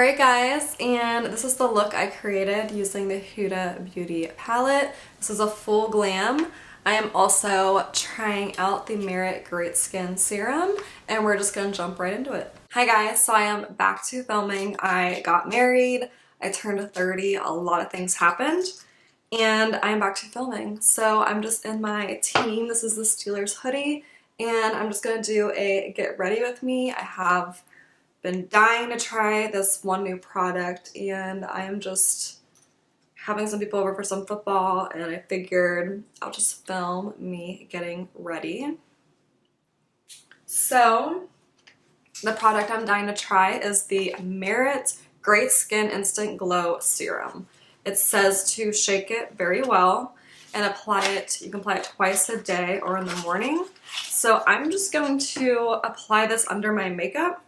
Alright guys, and this is the look I created using the Huda Beauty palette. This is a full glam. I am also trying out the Merit Great Skin Serum, and we're just going to jump right into it. Hi guys, so I am back to filming. I got married, I turned 30, a lot of things happened, and I'm back to filming. So I'm just in my team. This is the Steelers hoodie, and I'm just going to do a get ready with me. I have been dying to try this one new product, and I am just having some people over for some football, and I figured I'll just film me getting ready. So the product I'm dying to try is the Merit Great Skin Instant Glow Serum. It says to shake it very well and apply it. You can apply it twice a day or in the morning. So I'm just going to apply this under my makeup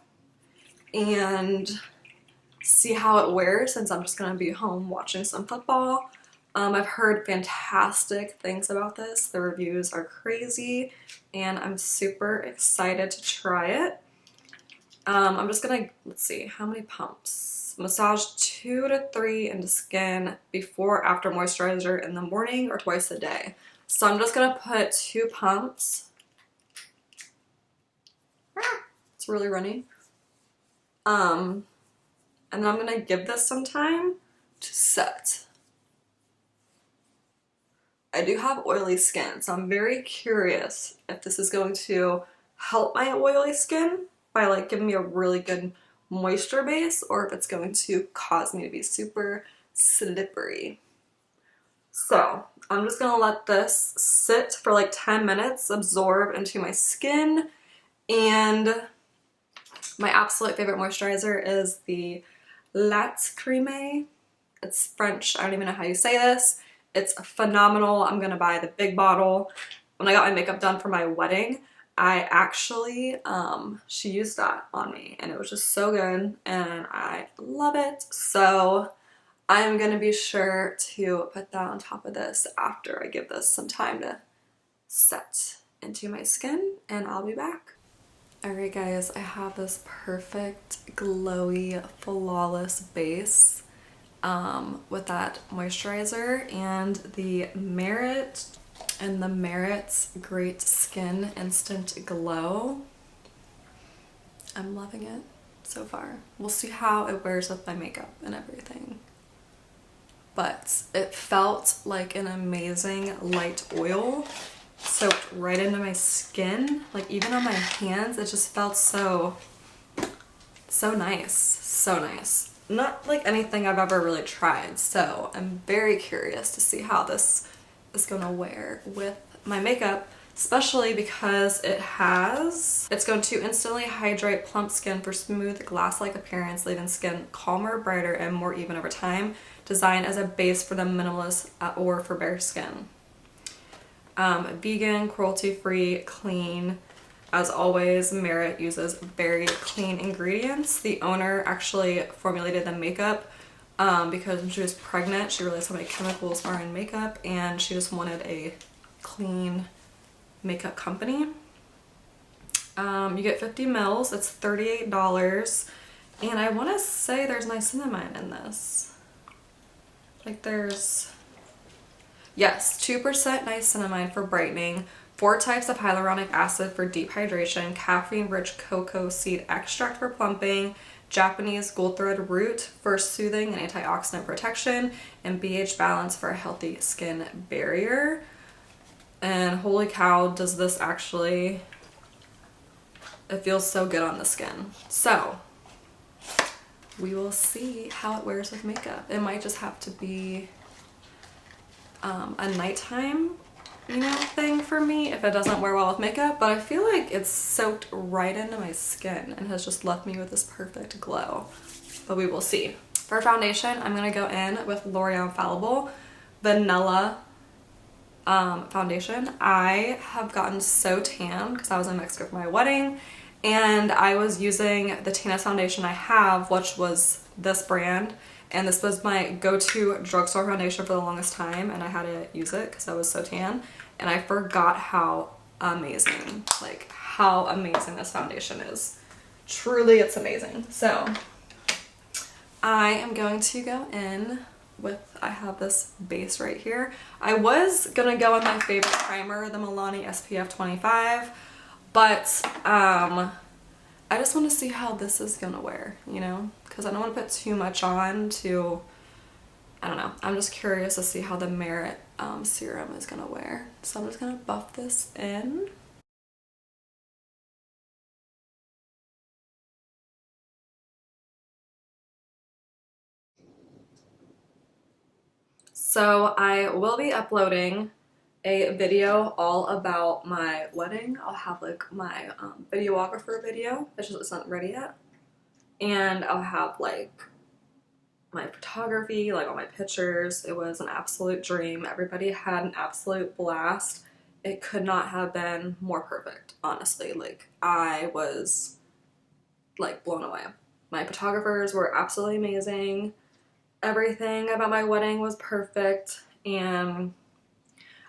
and see how it wears, since I'm just going to be home watching some football. I've heard fantastic things about this. The reviews are crazy, and I'm super excited to try it. I'm just going to, let's see, how many pumps? Massage 2 to 3 into skin before after moisturizer in the morning or twice a day. So I'm just going to put 2 pumps. It's really runny. And then I'm gonna give this some time to set. I do have oily skin, so I'm very curious if this is going to help my oily skin by like giving me a really good moisture base, or if it's going to cause me to be super slippery. So I'm just gonna let this sit for like 10 minutes, absorb into my skin, and my absolute favorite moisturizer is the Latte Creme. It's French. I don't even know how you say this. It's phenomenal. I'm gonna buy the big bottle. When I got my makeup done for my wedding, I actually, she used that on me, and it was just so good, and I love it. So I'm gonna be sure to put that on top of this after I give this some time to set into my skin, and I'll be back. Alright guys, I have this perfect, glowy, flawless base with that moisturizer and the Merit's Great Skin Instant Glow. I'm loving it so far. We'll see how it wears with my makeup and everything. But it felt like an amazing light oil. Soaked right into my skin, like even on my hands. It just felt so nice, so nice. Not like anything I've ever really tried, so I'm very curious to see how this is gonna wear with my makeup, especially because it's going to instantly hydrate plump skin for smooth glass-like appearance, leaving skin calmer, brighter, and more even over time. Designed as a base for the minimalist or for bare skin. Vegan, cruelty-free, clean. As always, Merit uses very clean ingredients. The owner actually formulated the makeup because when she was pregnant, she realized how many chemicals are in makeup, and she just wanted a clean makeup company. You get 50 mils. It's $38, and I want to say there's niacinamide in this. Like there's... Yes, 2% niacinamide for brightening, 4 types of hyaluronic acid for deep hydration, caffeine-rich cocoa seed extract for plumping, Japanese gold thread root for soothing and antioxidant protection, and BH balance for a healthy skin barrier. And holy cow, does this actually... It feels so good on the skin. So we will see how it wears with makeup. It might just have to be a nighttime, thing for me if it doesn't wear well with makeup, but I feel like it's soaked right into my skin and has just left me with this perfect glow. But we will see. For foundation, I'm gonna go in with L'Oreal Infallible Vanilla foundation. I have gotten so tan because I was in Mexico for my wedding, and I was using the tannest foundation I have, which was this brand. And this was my go-to drugstore foundation for the longest time, and I had to use it because I was so tan. And I forgot how amazing, how amazing this foundation is. Truly, it's amazing. So I am going to go in with, I have this base right here. I was gonna go with my favorite primer, the Milani SPF 25, but I just want to see how this is gonna wear, you know, because I don't want to put too much on to, I don't know, I'm just curious to see how the Merit serum is gonna wear. So I'm just gonna buff this in. So I will be uploading a video all about my wedding. I'll have like my videographer video, it's not ready yet. And I'll have like my photography, like all my pictures. It was an absolute dream. Everybody had an absolute blast. It could not have been more perfect, honestly. Like I was like blown away. My photographers were absolutely amazing. Everything about my wedding was perfect, and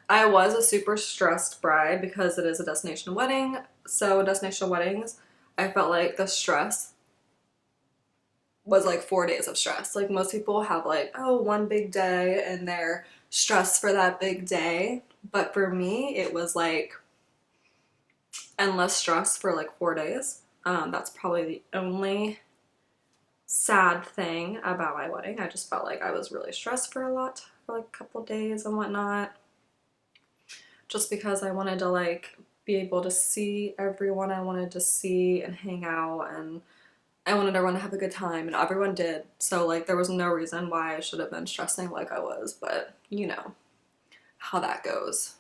I was a super stressed bride because it is a destination wedding. So destination weddings, I felt like the stress was like 4 days of stress. Like most people have like, oh, one big day and they're stressed for that big day. But for me, it was like endless stress for like 4 days. That's probably the only sad thing about my wedding. I just felt like I was really stressed for like a couple days and whatnot. Just because I wanted to like be able to see everyone I wanted to see and hang out, and I wanted everyone to have a good time, and everyone did. So like there was no reason why I should have been stressing like I was, but you know how that goes.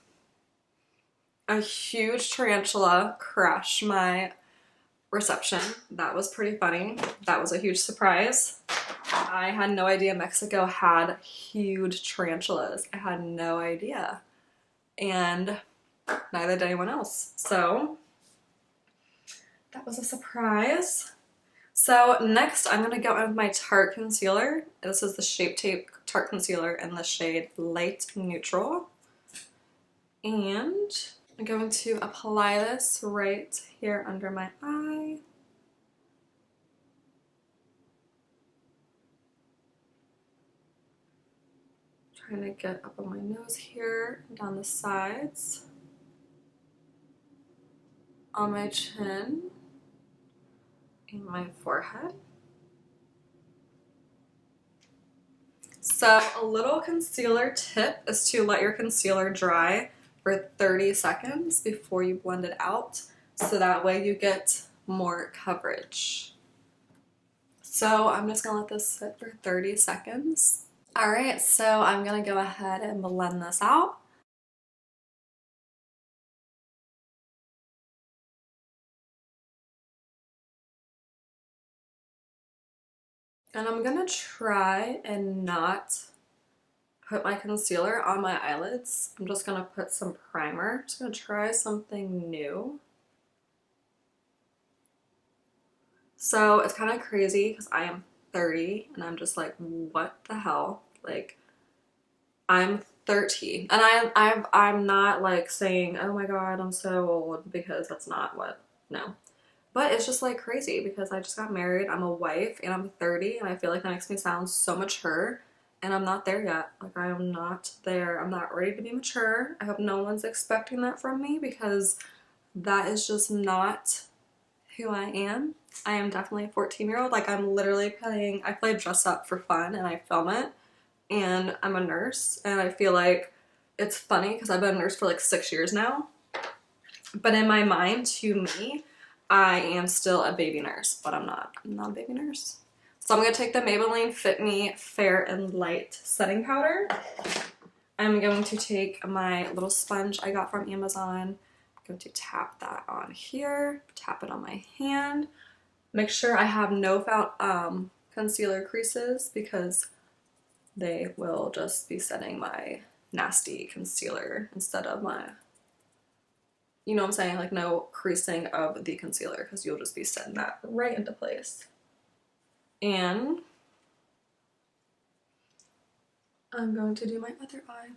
A huge tarantula crashed my reception. That was pretty funny. That was a huge surprise. I had no idea Mexico had huge tarantulas. I had no idea. And neither did anyone else. So that was a surprise. So next I'm gonna go in with my Tarte concealer. This is the Shape Tape Tarte concealer in the shade Light Neutral. And I'm going to apply this right here under my eye. Trying to get up on my nose here, down the sides, on my chin, and my forehead. So a little concealer tip is to let your concealer dry for 30 seconds before you blend it out, so that way you get more coverage. So I'm just gonna let this sit for 30 seconds. All right, so I'm gonna go ahead and blend this out. And I'm gonna try and not put my concealer on my eyelids. I'm just gonna put some primer. Just gonna try something new. So it's kind of crazy because I am 30 and I'm just like, what the hell? Like, I'm 13 and I'm not like saying, oh my god, I'm so old, because that's not what, no. But it's just like crazy because I just got married, I'm a wife, and I'm 30, and I feel like that makes me sound so mature, and I'm not there yet. Like I am not there. I'm not ready to be mature. I hope no one's expecting that from me, because that is just not who I am. I am definitely a 14-year-old. Like I'm literally I play dress up for fun and I film it, and I'm a nurse, and I feel like it's funny because I've been a nurse for like 6 years now, but in my mind, to me, I am still a baby nurse, but I'm not a baby nurse. So I'm gonna take the Maybelline Fit Me Fair and Light setting powder. I'm going to take my little sponge I got from Amazon. I'm going to tap that on here, tap it on my hand. Make sure I have no concealer creases, because they will just be setting my nasty concealer instead of my, you know what I'm saying, like no creasing of the concealer, because you'll just be setting that right into place. And I'm going to do my other eye.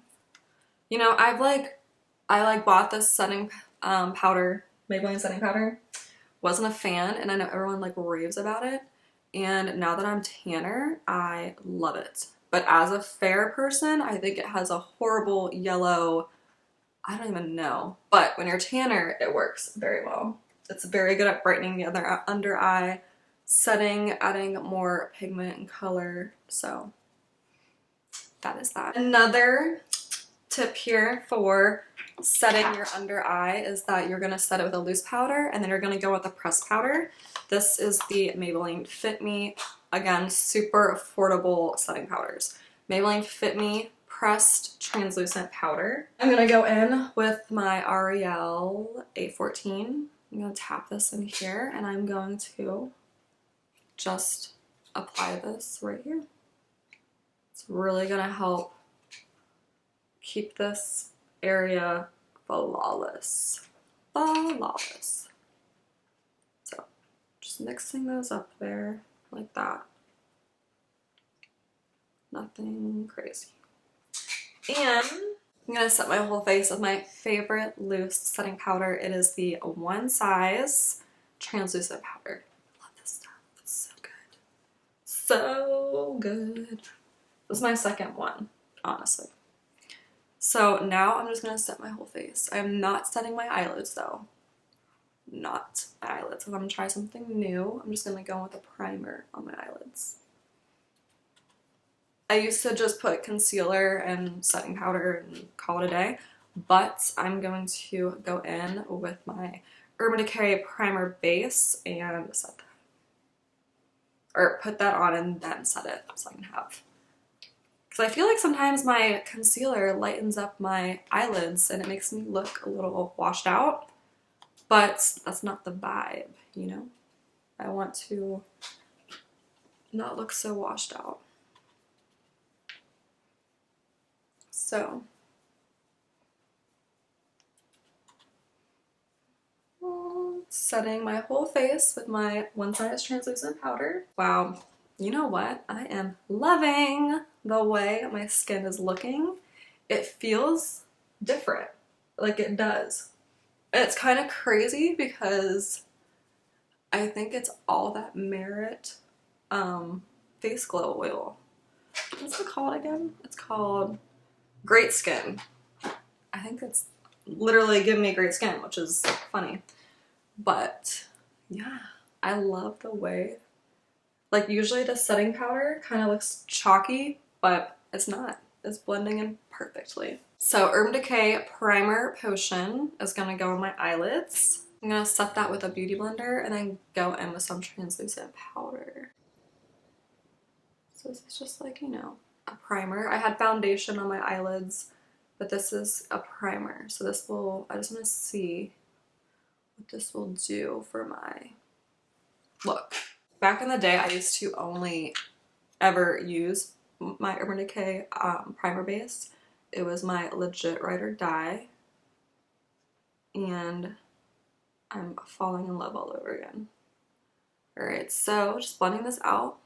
You know, I bought this setting powder, Maybelline setting powder. Wasn't a fan, and I know everyone like raves about it. And now that I'm tanner, I love it. But as a fair person, I think it has a horrible yellow, I don't even know. But when you're tanner, it works very well. It's very good at brightening the other under eye, setting, adding more pigment and color. So that is that. Another tip here for setting your under eye is that you're going to set it with a loose powder and then you're going to go with a pressed powder. This is the Maybelline Fit Me. Again, super affordable setting powders. Maybelline Fit Me pressed translucent powder. I'm going to go in with my L'Oreal A14. I'm going to tap this in here and I'm going to just apply this right here. It's really going to help keep this area flawless. Flawless. So just mixing those up there like that. Nothing crazy. And I'm gonna set my whole face with my favorite loose setting powder. It is the One Size translucent powder. Love this stuff. It's so good. So good. This is my second one, honestly. So now I'm just gonna set my whole face. I'm not setting my eyelids though. Not my eyelids. If I'm gonna try something new, I'm just gonna go with a primer on my eyelids. I used to just put concealer and setting powder and call it a day, but I'm going to go in with my Urban Decay primer base and set that. Or put that on and then set it so I can have. Because I feel like sometimes my concealer lightens up my eyelids and it makes me look a little washed out, but that's not the vibe, you know? I want to not look so washed out. So, setting my whole face with my One Size translucent powder. Wow, you know what? I am loving the way my skin is looking. It feels different, like it does. And it's kind of crazy because I think it's all that Merit face glow oil. What's it called again? It's called Great Skin. I think it's literally giving me great skin, which is funny. But yeah, I love the way, like usually the setting powder kind of looks chalky, but it's not. It's blending in perfectly. So Urban Decay Primer Potion is gonna go on my eyelids. I'm gonna set that with a beauty blender and then go in with some translucent powder. So this is just like, you know, a primer. I had foundation on my eyelids, but this is a primer. So this will, I just want to see what this will do for my look. Back in the day, I used to only ever use my Urban Decay primer base. It was my legit Ride or Die. And I'm falling in love all over again. Alright, so just blending this out.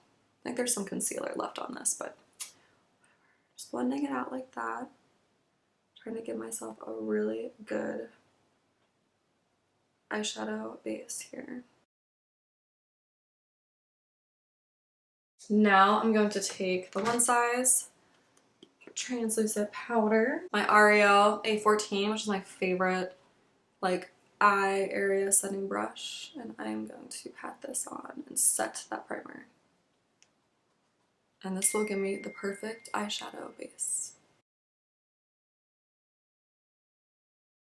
I think there's some concealer left on this, but just blending it out like that. Trying to give myself a really good eyeshadow base here. Now I'm going to take the One Size translucent powder, my L'Oreal A14, which is my favorite like eye area setting brush, and I'm going to pat this on and set that primer. And this will give me the perfect eyeshadow base.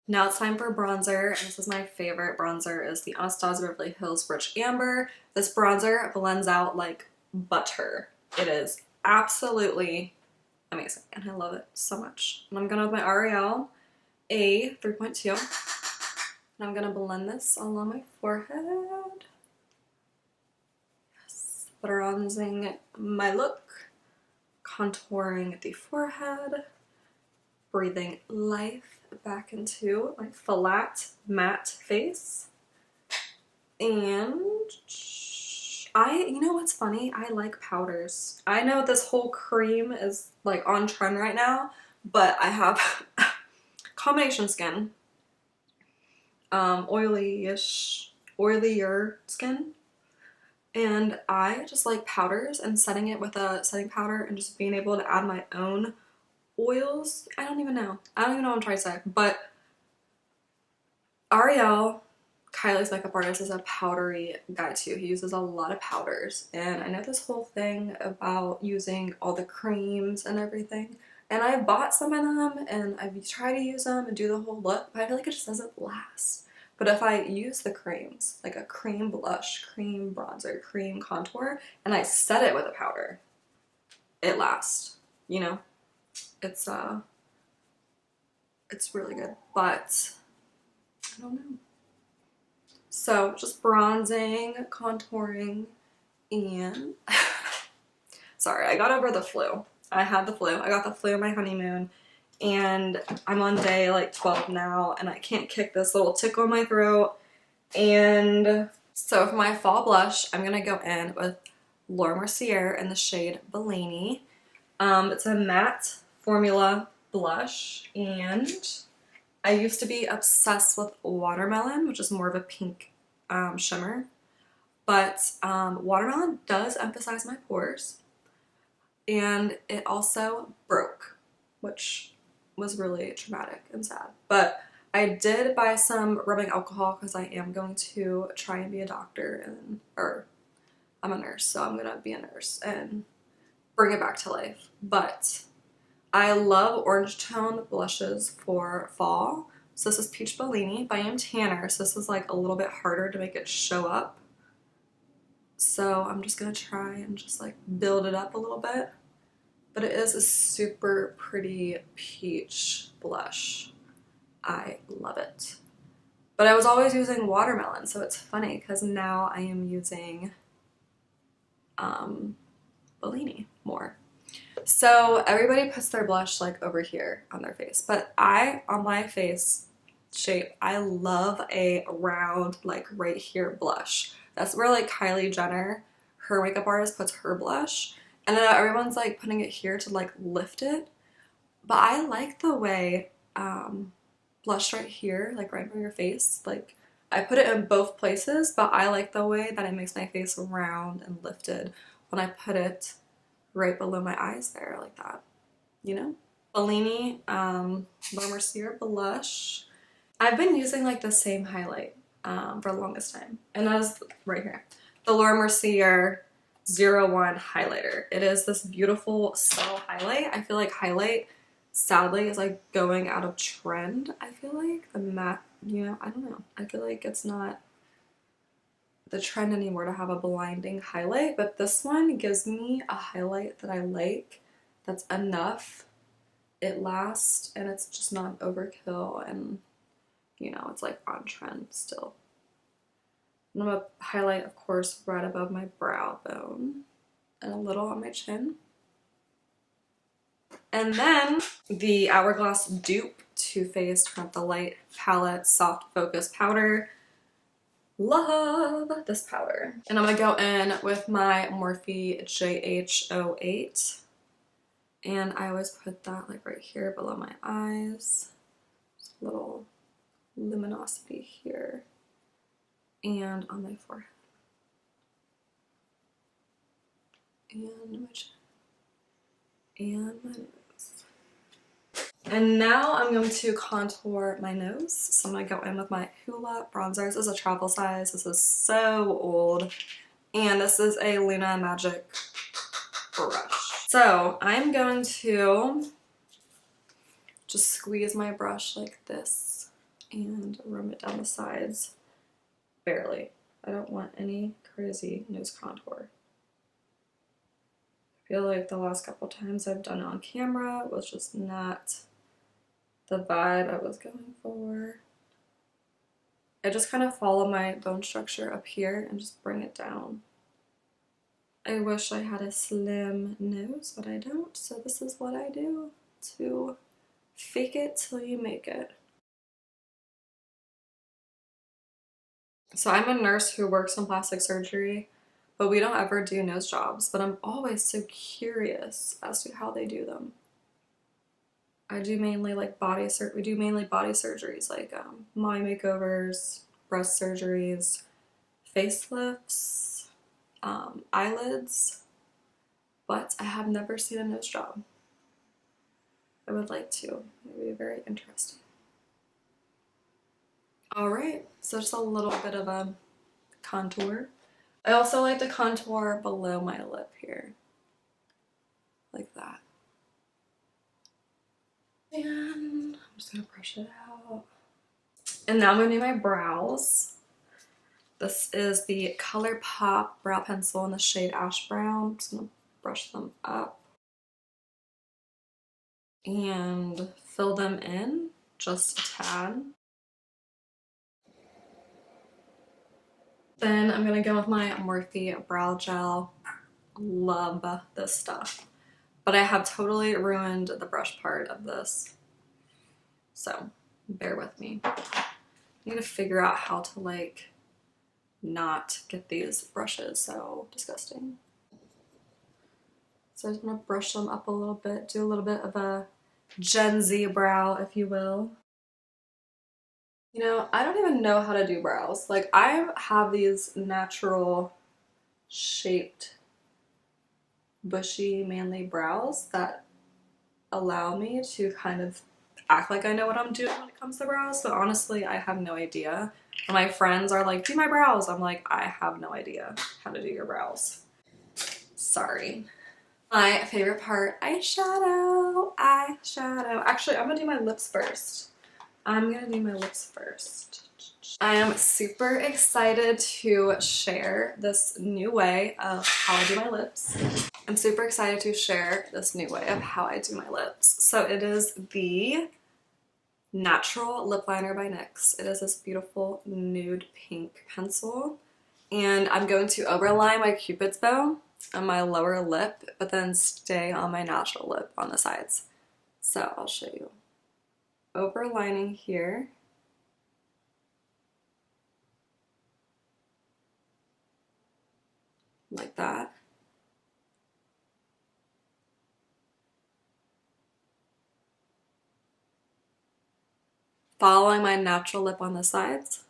Now it's time for bronzer, and this is my favorite bronzer, is the Anastasia Beverly Hills Rich Amber. This bronzer blends out like butter. It is absolutely amazing, and I love it so much. And I'm going with my L'Oreal A3.2, and I'm going to blend this along my forehead. Yes, bronzing my look. Contouring the forehead, breathing life back into my flat matte face. And you know what's funny? I like powders. I know this whole cream is like on trend right now, but I have combination skin, oilier skin, And I just like powders and setting it with a setting powder and just being able to add my own oils. I don't even know. I don't even know what I'm trying to say. But Ariel, Kylie's makeup artist, is a powdery guy too. He uses a lot of powders. And I know this whole thing about using all the creams and everything. And I bought some of them and I've tried to use them and do the whole look, but I feel like it just doesn't last. But if I use the creams, like a cream blush, cream bronzer, cream contour, and I set it with a powder, it lasts. You know? It's really good. But I don't know. So just bronzing, contouring, and sorry, I got over the flu. I had the flu. I got the flu on my honeymoon, and I'm on day like 12 now, and I can't kick this little tickle in my throat. And so for my fall blush, I'm gonna go in with Laura Mercier in the shade Bellini. It's a matte formula blush, and I used to be obsessed with Watermelon, which is more of a pink shimmer. But Watermelon does emphasize my pores. And it also broke, which was really traumatic and sad. But I did buy some rubbing alcohol because I am going to try and be a doctor, and or I'm a nurse, so I'm gonna be a nurse and bring it back to life. But I love orange tone blushes for fall. So this is Peach Bellini by Tanner. So this is like a little bit harder to make it show up. So I'm just gonna try and just like build it up a little bit. But it is a super pretty peach blush. I love it. But I was always using Watermelon, so it's funny because now I am using Bellini more. So everybody puts their blush like over here on their face, but on my face shape, I love a round, like right here blush. That's where like Kylie Jenner, her makeup artist, puts her blush. And then everyone's like putting it here to like lift it. But I like the way blush right here, like right over your face, like I put it in both places, but I like the way that it makes my face round and lifted when I put it right below my eyes there like that, you know? Bellini La Mercier blush. I've been using like the same highlight for the longest time, and that is right here. The Laura Mercier 01 highlighter. It is this beautiful subtle highlight. I feel like highlight, sadly, is like going out of trend. I feel like the matte, you know, I don't know. I feel like it's not the trend anymore to have a blinding highlight, but this one gives me a highlight that I like, that's enough, it lasts, and it's just not overkill, and you know, it's like on trend still. I'm gonna highlight, of course, right above my brow bone and a little on my chin. And then the Hourglass Dupe Too Faced Turn Up the Light Palette Soft Focus Powder. Love this powder. And I'm gonna go in with my Morphe JH08. And I always put that like right here below my eyes. Just a little luminosity here. And on my forehead. And my chin. And my nose. And now I'm going to contour my nose. So I'm going to go in with my Huda bronzer. This is a travel size. This is so old. And this is a Luna Magic brush. So I'm going to just squeeze my brush like this and run it down the sides. Barely. I don't want any crazy nose contour. I feel like the last couple times I've done it on camera was just not the vibe I was going for. I just kind of follow my bone structure up here and just bring it down. I wish I had a slim nose, but I don't, so this is what I do to fake it till you make it. So I'm a nurse who works in plastic surgery, but we don't ever do nose jobs, but I'm always so curious as to how they do them. I do mainly like we do mainly body surgeries, like mommy makeovers, breast surgeries, facelifts, eyelids, but I have never seen a nose job. I would like to. It would be very interesting. Alright, so just a little bit of a contour. I also like to contour below my lip here. Like that. And I'm just gonna brush it out. And now I'm gonna do my brows. This is the ColourPop brow pencil in the shade Ash Brown. I'm just gonna brush them up and fill them in just a tad. Then I'm gonna go with my Morphe brow gel. Love this stuff. But I have totally ruined the brush part of this. So bear with me. I need to figure out how to like not get these brushes so disgusting. So I just want to brush them up a little bit, do a little bit of a Gen Z brow, if you will. You know, I don't even know how to do brows. Like, I have these natural shaped bushy manly brows that allow me to kind of act like I know what I'm doing when it comes to brows. So honestly, I have no idea. When my friends are like, do my brows, I'm like, I have no idea how to do your brows. Sorry. My favorite part, eyeshadow. Actually, I'm gonna do my lips first. I am super excited to share this new way of how I do my lips. So it is the Natural Lip Liner by NYX. It is this beautiful nude pink pencil. And I'm going to overline my Cupid's bow on my lower lip, but then stay on my natural lip on the sides. So I'll show you. Overlining here. Like that. Following my natural lip on the sides.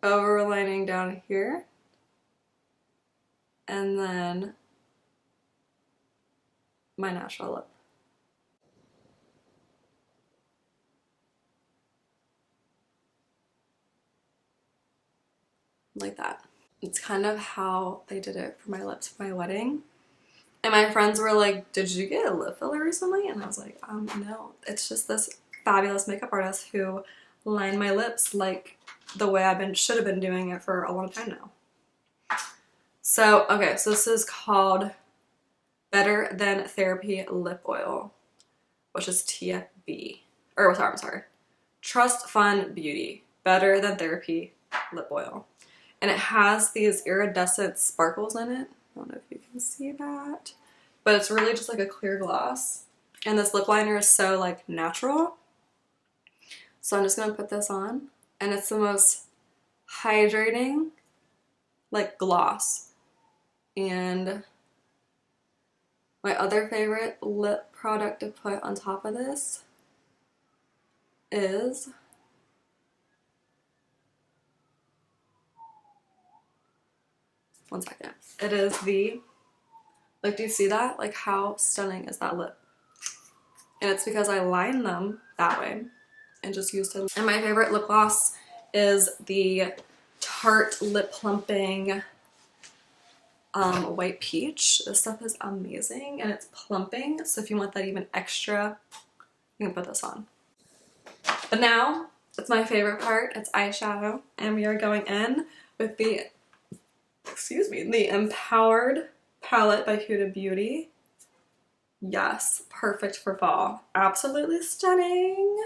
Overlining down here. And then my natural lip. Like that. It's kind of how they did it for my lips for my wedding. And my friends were like, did you get a lip filler recently? And I was like, no. It's just this fabulous makeup artist who lined my lips like the way I should have been doing it for a long time now. So, okay, so this is called Better Than Therapy Lip Oil, which is TFB. Or, sorry, I'm sorry. Trust Fund Beauty. Better Than Therapy Lip Oil. And it has these iridescent sparkles in it. I don't know if you can see that. But it's really just like a clear gloss. And this lip liner is so like natural. So I'm just going to put this on. And it's the most hydrating like gloss. And my other favorite lip product to put on top of this is one second. It is the, like, do you see that? Like, how stunning is that lip? And it's because I lined them that way and just used it. And my favorite lip gloss is the Tarte Lip Plumping White Peach. This stuff is amazing and it's plumping. So if you want that even extra, you can put this on. But now, it's my favorite part. It's eyeshadow. And we are going in with the the Empowered palette by Huda Beauty. Yes, perfect for fall. Absolutely stunning.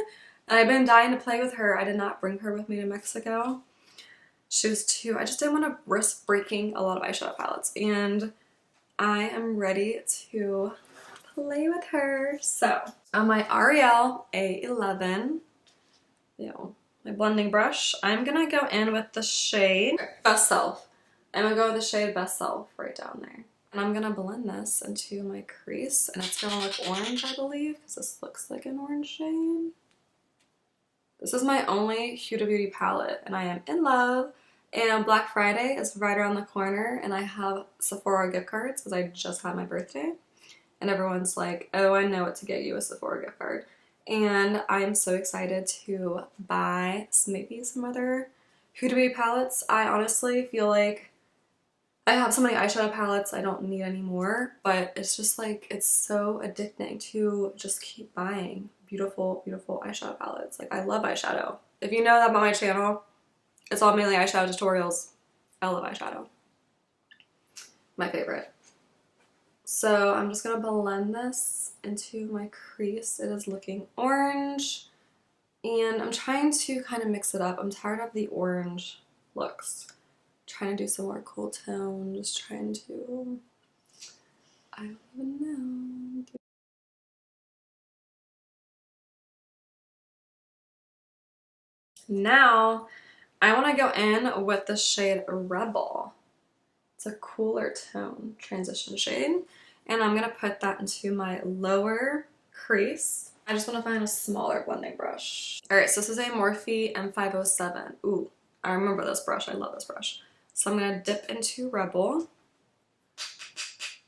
And I've been dying to play with her. I did not bring her with me to Mexico. She was too, I just didn't want to risk breaking a lot of eyeshadow palettes. And I am ready to play with her. So, on my Ariel A11, my blending brush, I'm going to go in with the shade Best Self. I'm going to go with the shade Best Self right down there. And I'm gonna blend this into my crease, and it's gonna look orange, I believe, because this looks like an orange shade. This is my only Huda Beauty palette, and I am in love. And Black Friday is right around the corner, and I have Sephora gift cards because I just had my birthday. And everyone's like, oh, I know what to get you, a Sephora gift card. And I am so excited to buy maybe some other Huda Beauty palettes. I honestly feel like I have so many eyeshadow palettes I don't need anymore, but it's just like, it's so addicting to just keep buying beautiful, beautiful eyeshadow palettes. Like, I love eyeshadow. If you know that about my channel, it's all mainly eyeshadow tutorials. I love eyeshadow. My favorite. So I'm just gonna blend this into my crease. It is looking orange, and I'm trying to kind of mix it up. I'm tired of the orange looks. Trying to do some more cool tones, trying to, I don't even know. Now, I want to go in with the shade Rebel. It's a cooler tone, transition shade. And I'm going to put that into my lower crease. I just want to find a smaller blending brush. Alright, so this is a Morphe M507. Ooh, I remember this brush. I love this brush. So I'm going to dip into Rebel.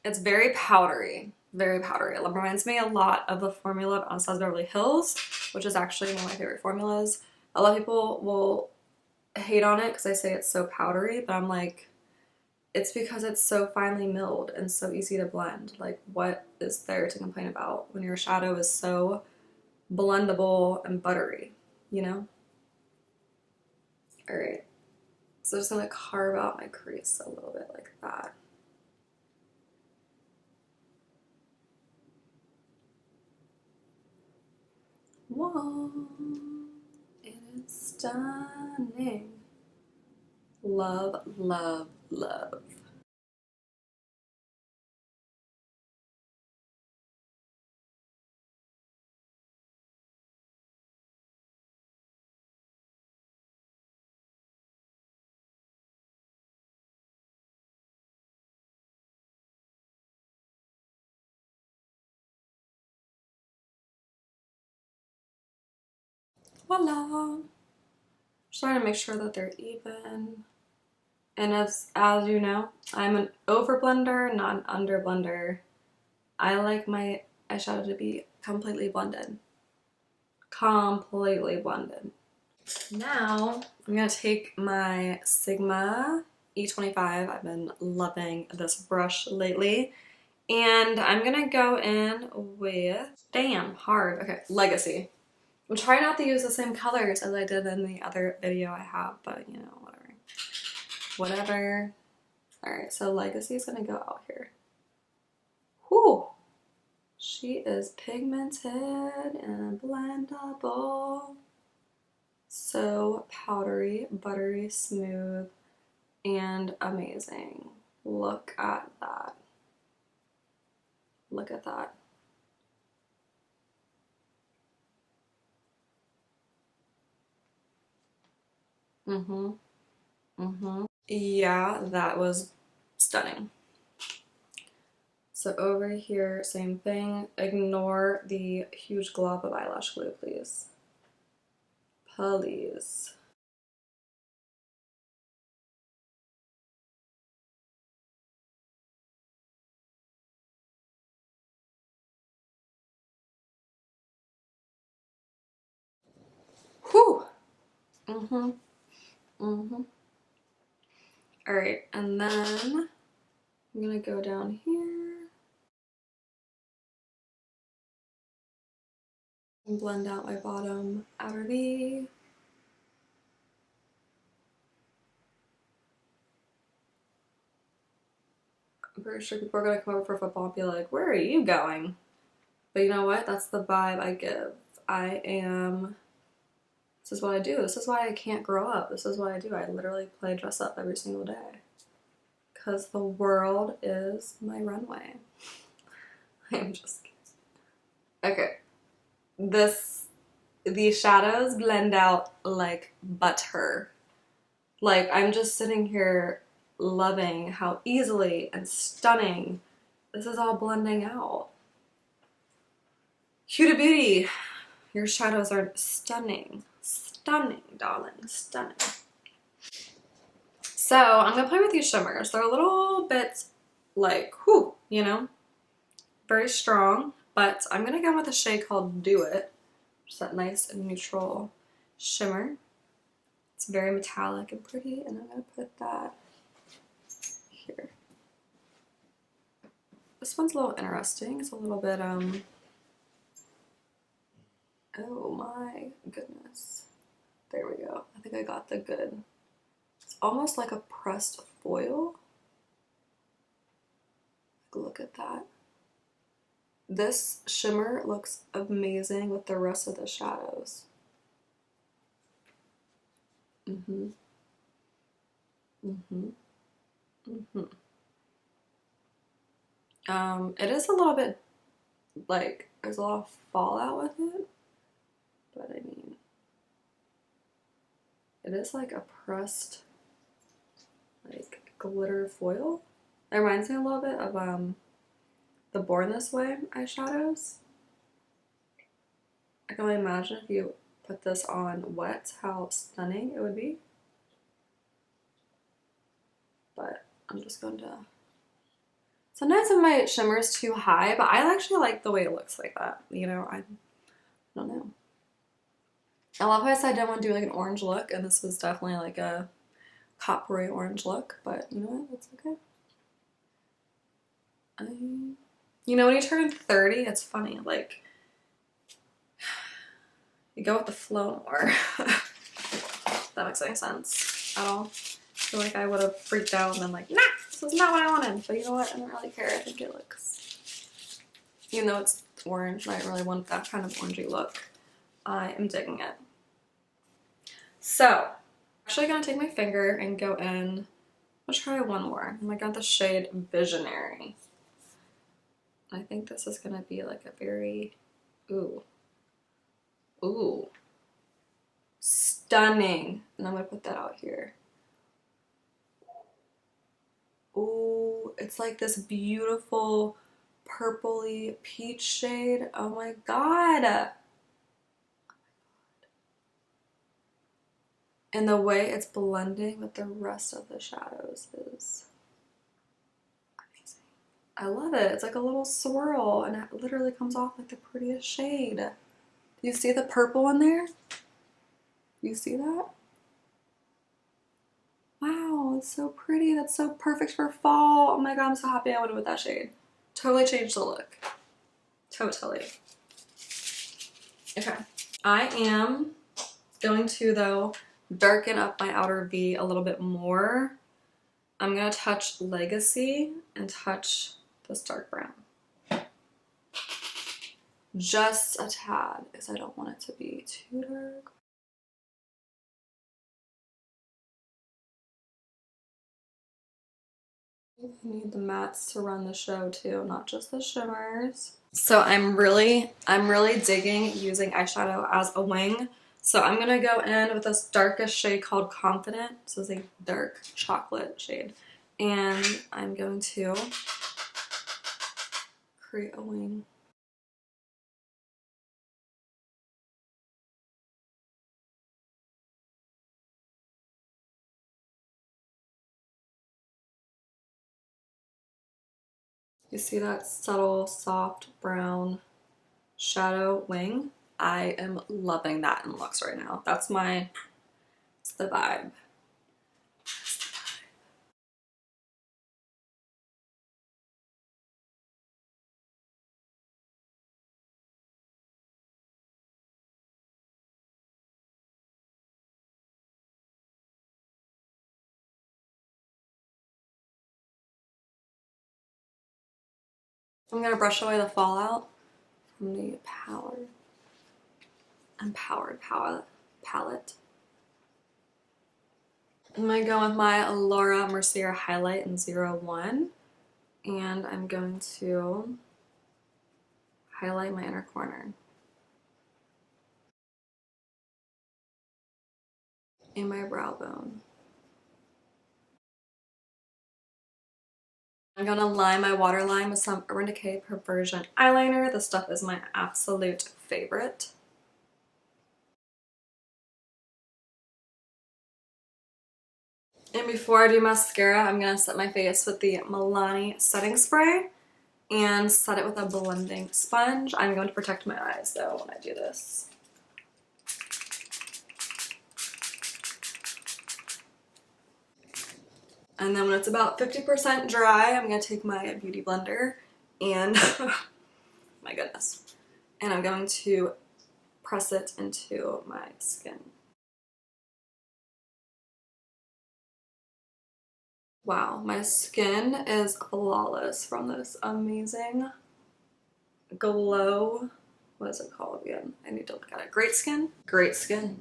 It's very powdery, very powdery. It reminds me a lot of the formula of Anastasia Beverly Hills, which is actually one of my favorite formulas. A lot of people will hate on it because I say it's so powdery, but I'm like, it's because it's so finely milled and so easy to blend. Like, what is there to complain about when your shadow is so blendable and buttery, you know? All right, so I'm just gonna carve out my crease a little bit like that. Whoa, it is stunning. Love, love, love. Voila. Just trying to make sure that they're even. And as you know, I'm an over blender, not an under blender. I like my eyeshadow to be completely blended. Completely blended. Now, I'm gonna take my Sigma E25. I've been loving this brush lately. And I'm gonna go in with, damn, hard. Okay, Legacy. I'm trying not to use the same colors as I did in the other video I have, but you know, whatever. Whatever. Alright, so Legacy is gonna go out here. Whew! She is pigmented and blendable. So powdery, buttery, smooth, and amazing. Look at that. Look at that. Mm-hmm. Mm-hmm. Yeah, that was stunning. So over here, same thing. Ignore the huge glob of eyelash glue, please. Please. Whew! Mm-hmm. Mm-hmm. Alright, and then I'm gonna go down here and blend out my bottom outer V. I'm pretty sure people are gonna come over for football and be like, where are you going? But you know what? That's the vibe I give. I am, this is what I do. This is why I can't grow up. This is what I do. I literally play dress up every single day. Because the world is my runway. I'm just kidding. Okay. These shadows blend out like butter. Like, I'm just sitting here loving how easily and stunning this is all blending out. Huda Beauty, your shadows are stunning. Stunning, darling, stunning. So I'm gonna play with these shimmers. They're a little bit like, whew, you know, very strong, but I'm gonna go with a shade called Do It. Just that nice and neutral shimmer. It's very metallic and pretty, and I'm gonna put that here. This one's a little interesting. It's a little bit, oh my goodness. There we go. I think I got the good. It's almost like a pressed foil. Look at that. This shimmer looks amazing with the rest of the shadows. Mm-hmm. Mm-hmm. Mm-hmm. It is a little bit like there's a lot of fallout with it, but I mean, it is like a pressed like glitter foil. It reminds me a little bit of the Born This Way eyeshadows. I can only imagine if you put this on wet how stunning it would be. But I'm just going to. Sometimes my shimmer is too high, but I actually like the way it looks like that. You know, I don't know. I love how I said I didn't want to do like an orange look, and this was definitely like a coppery orange look, but you know what? That's okay. You know, when you turn 30, it's funny. Like, you go with the flow more. If that makes any sense at all. I feel like I would have freaked out and been like, nah, this is not what I wanted. But you know what? I don't really care. I think it looks, even though it's orange, and I really want that kind of orangey look. I am digging it. So, I'm actually gonna take my finger and go in. I'll try one more. I got the shade Visionary. I think this is gonna be like a very, ooh, stunning. And I'm gonna put that out here. Ooh, it's like this beautiful purpley peach shade. Oh my god. And the way it's blending with the rest of the shadows is amazing. I love it. It's like a little swirl and it literally comes off like the prettiest shade. Do you see the purple in there? You see that? Wow, it's so pretty. That's so perfect for fall. Oh my god, I'm so happy I went with that shade. Totally changed the look. Totally. Okay. I am going to, though, darken up my outer V a little bit more. I'm going to touch Legacy and touch this dark brown. Just a tad, because I don't want it to be too dark. I need the mattes to run the show too, not just the shimmers. So I'm really digging using eyeshadow as a wing. So I'm gonna go in with this darkest shade called Confident. This is a dark chocolate shade. And I'm going to create a wing. You see that subtle, soft brown shadow wing? I am loving that in looks right now. That's my, it's the vibe. I'm gonna brush away the fallout from the empowered palette. I'm gonna go with my Laura Mercier highlight in 01, and I'm going to highlight my inner corner and my brow bone. I'm gonna line my waterline with some Urban Decay Perversion eyeliner. This stuff is my absolute favorite. And before I do mascara, I'm gonna set my face with the Milani setting spray and set it with a blending sponge. I'm going to protect my eyes though when I do this. And then when it's about 50% dry, I'm going to take my beauty blender and, my goodness, and I'm going to press it into my skin. Wow, my skin is flawless from this amazing glow. What is it called again? I need to look at it. Great Skin? Great Skin.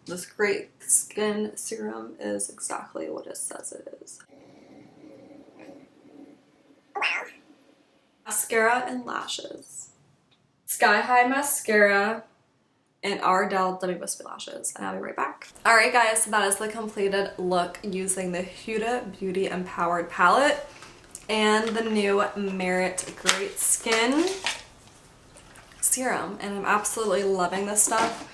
This Great Skin serum is exactly what it says it is. Mascara and lashes. Sky High Mascara and Ardell Dummy Wispy Lashes. And I'll be right back. Alright guys, so that is the completed look using the Huda Beauty Empowered Palette and the new Merit Great Skin serum. And I'm absolutely loving this stuff.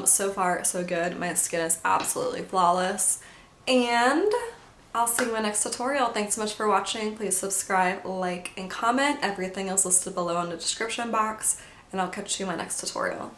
So far, so good. My skin is absolutely flawless. And I'll see you in my next tutorial. Thanks so much for watching. Please subscribe, like, and comment. Everything is listed below in the description box. And I'll catch you in my next tutorial.